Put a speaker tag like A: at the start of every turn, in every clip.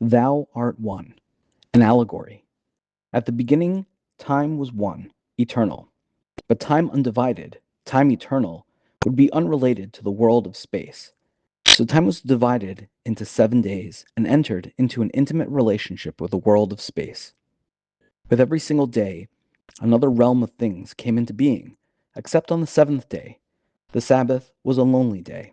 A: Thou art one, an allegory. At the beginning, time was one, eternal. But time undivided, time eternal, would be unrelated to the world of space. So time was divided into 7 days and entered into an intimate relationship with the world of space. With every single day, another realm of things came into being, except on the seventh day. The Sabbath was a lonely day.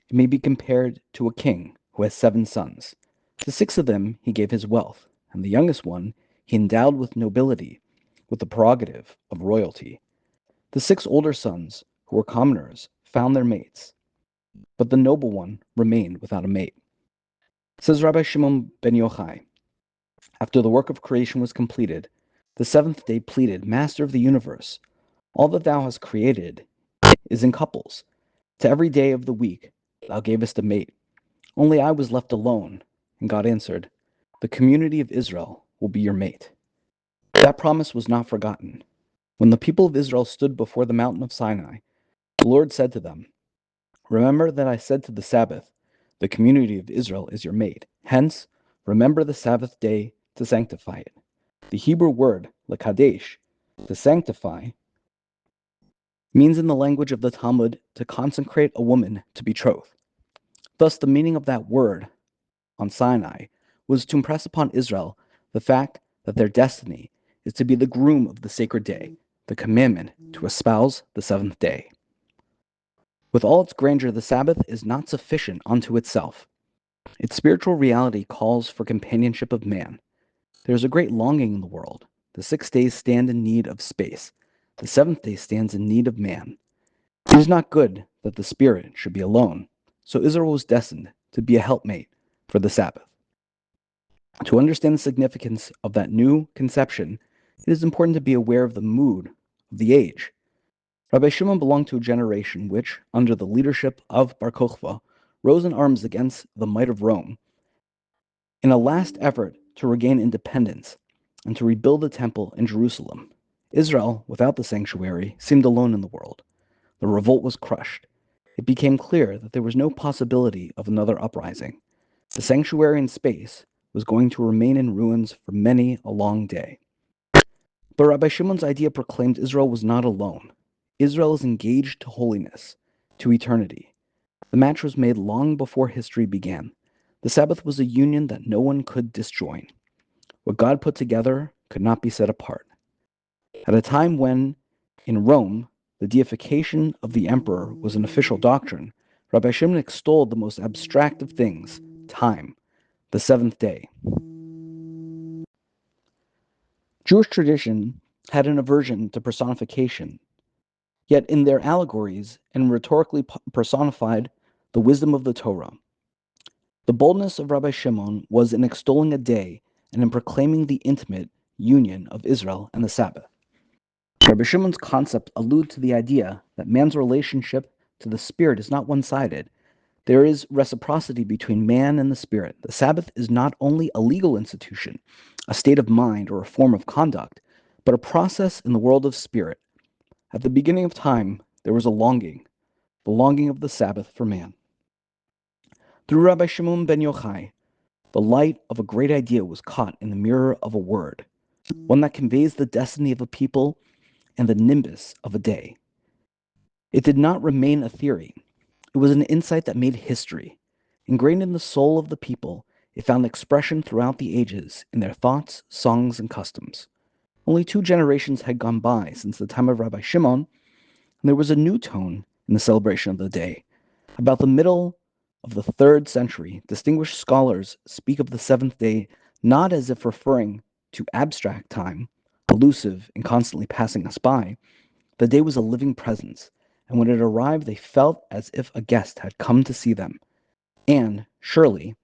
A: It may be compared to a king who has 7 sons. To 6 of them he gave his wealth, and the youngest one he endowed with nobility, with the prerogative of royalty. The 6 older sons, who were commoners, found their mates, but the noble one remained without a mate. Says Rabbi Shimon ben Yochai, after the work of creation was completed, the seventh day pleaded, Master of the universe, all that thou hast created is in couples. To every day of the week thou gavest a mate. Only I was left alone. And God answered, the community of Israel will be your mate. That promise was not forgotten. When the people of Israel stood before the mountain of Sinai, the Lord said to them, remember that I said to the Sabbath, the community of Israel is your mate. Hence, remember the Sabbath day to sanctify it. The Hebrew word, lekadesh, to sanctify, means in the language of the Talmud to consecrate a woman to betroth. Thus, the meaning of that word on Sinai was to impress upon Israel the fact that their destiny is to be the groom of the sacred day, the commandment to espouse the seventh day. With all its grandeur, the Sabbath is not sufficient unto itself. Its spiritual reality calls for companionship of man. There is a great longing in the world. The 6 days stand in need of space. The seventh day stands in need of man. It is not good that the spirit should be alone. So Israel was destined to be a helpmate for the Sabbath. To understand the significance of that new conception, it is important to be aware of the mood of the age. Rabbi Shimon belonged to a generation which, under the leadership of Bar Kokhba, rose in arms against the might of Rome in a last effort to regain independence and to rebuild the temple in Jerusalem. Israel, without the sanctuary, seemed alone in the world. The revolt was crushed. It became clear that there was no possibility of another uprising. The sanctuary in space was going to remain in ruins for many a long day. But Rabbi Shimon's idea proclaimed Israel was not alone. Israel is engaged to holiness, to eternity. The match was made long before history began. The Sabbath was a union that no one could disjoin. What God put together could not be set apart. At a time when, in Rome, the deification of the emperor was an official doctrine, Rabbi Shimon extolled the most abstract of things, time, the seventh day. Jewish tradition had an aversion to personification, yet in their allegories and rhetorically personified the wisdom of the Torah. The boldness of Rabbi Shimon was in extolling a day and in proclaiming the intimate union of Israel and the Sabbath. Rabbi Shimon's concept alludes to the idea that man's relationship to the Spirit is not one-sided. There is reciprocity between man and the Spirit. The Sabbath is not only a legal institution, a state of mind, or a form of conduct, but a process in the world of spirit. At the beginning of time, there was a longing, the longing of the Sabbath for man. Through Rabbi Shimon ben Yochai, the light of a great idea was caught in the mirror of a word, one that conveys the destiny of a people and the nimbus of a day. It did not remain a theory. It was an insight that made history. Ingrained in the soul of the people, it found expression throughout the ages in their thoughts, songs, and customs. Only 2 generations had gone by since the time of Rabbi Shimon, and there was a new tone in the celebration of the day. About the middle of the 3rd century, distinguished scholars speak of the seventh day not as if referring to abstract time, elusive and constantly passing us by. The day was a living presence, and when it arrived, they felt as if a guest had come to see them. And, surely,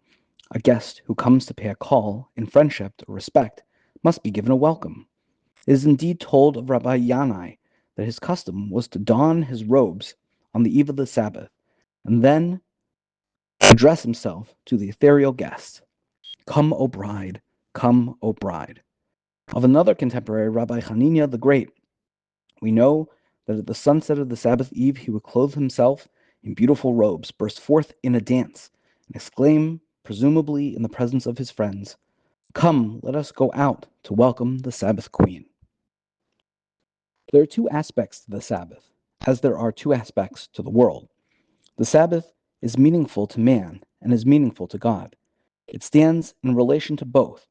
A: a guest who comes to pay a call in friendship or respect must be given a welcome. It is indeed told of Rabbi Yanai that his custom was to don his robes on the eve of the Sabbath, and then address himself to the ethereal guest. Come, O bride, come, O bride. Of another contemporary, Rabbi Hananiah the Great, we know that at the sunset of the Sabbath eve he would clothe himself in beautiful robes, burst forth in a dance, and exclaim presumably in the presence of his friends, "Come, let us go out to welcome the Sabbath Queen." There are two aspects to the Sabbath, as there are two aspects to the world. The Sabbath is meaningful to man and is meaningful to God. It stands in relation to both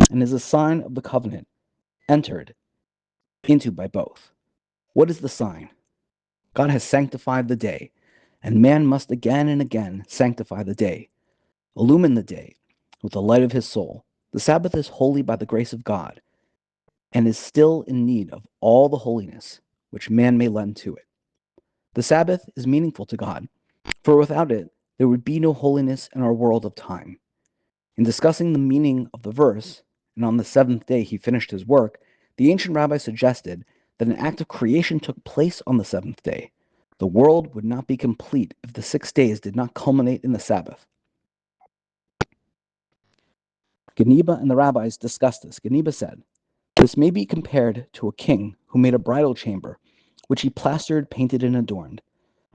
A: and is a sign of the covenant entered into by both. What is the sign? God has sanctified the day, and man must again and again sanctify the day, illumine the day with the light of his soul. The Sabbath is holy by the grace of God and is still in need of all the holiness which man may lend to it. The Sabbath is meaningful to God, for without it, there would be no holiness in our world of time. In discussing the meaning of the verse, "And on the seventh day he finished his work," the ancient rabbi suggested that an act of creation took place on the seventh day. The world would not be complete if the 6 days did not culminate in the Sabbath. Geneba and the rabbis discussed this. Geneba said, "This may be compared to a king who made a bridal chamber, which he plastered, painted, and adorned.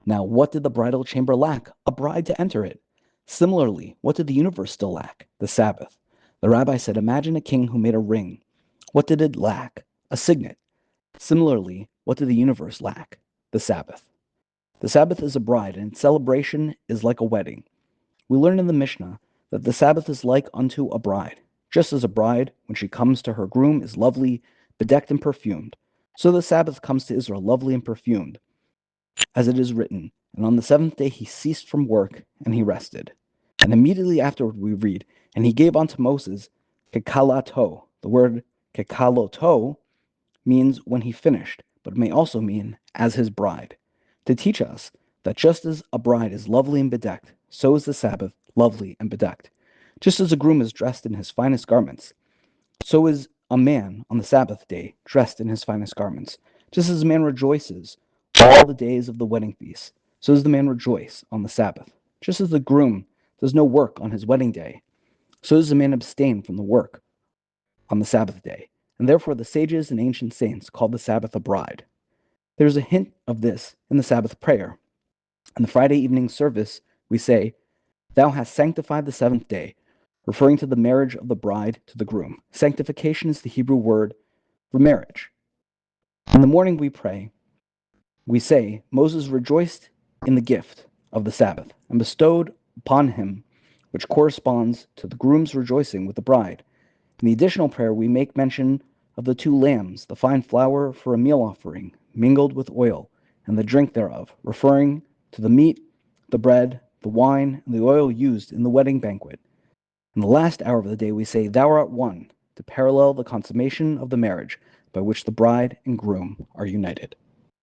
A: Now, what did the bridal chamber lack? A bride to enter it. Similarly, what did the universe still lack? The Sabbath." The rabbi said, "Imagine a king who made a ring. What did it lack? A signet. Similarly, what did the universe lack? The Sabbath." The Sabbath is a bride, and its celebration is like a wedding. We learn in the Mishnah that the Sabbath is like unto a bride. Just as a bride, when she comes to her groom, is lovely, bedecked, and perfumed, so the Sabbath comes to Israel lovely and perfumed, as it is written, "And on the seventh day he ceased from work, and he rested." And immediately afterward we read, "And he gave unto Moses kekalato." The word kekaloto means when he finished, but it may also mean as his bride, to teach us that just as a bride is lovely and bedecked, so is the Sabbath lovely and bedecked. Just as a groom is dressed in his finest garments, so is a man on the Sabbath day dressed in his finest garments. Just as a man rejoices all the days of the wedding feast, so does the man rejoice on the Sabbath. Just as the groom does no work on his wedding day, so does the man abstain from the work on the Sabbath day. And therefore the sages and ancient saints called the Sabbath a bride. There is a hint of this in the Sabbath prayer. In the Friday evening service, we say, "Thou hast sanctified the seventh day," referring to the marriage of the bride to the groom. Sanctification is the Hebrew word for marriage. In the morning we pray, we say, "Moses rejoiced in the gift of the Sabbath and bestowed upon him, which corresponds to the groom's rejoicing with the bride." In the additional prayer, we make mention of the 2 lambs, the fine flour for a meal offering, mingled with oil, and the drink thereof, referring to the meat, the bread, the wine, and the oil used in the wedding banquet. In the last hour of the day, we say, "Thou art one," to parallel the consummation of the marriage by which the bride and groom are united.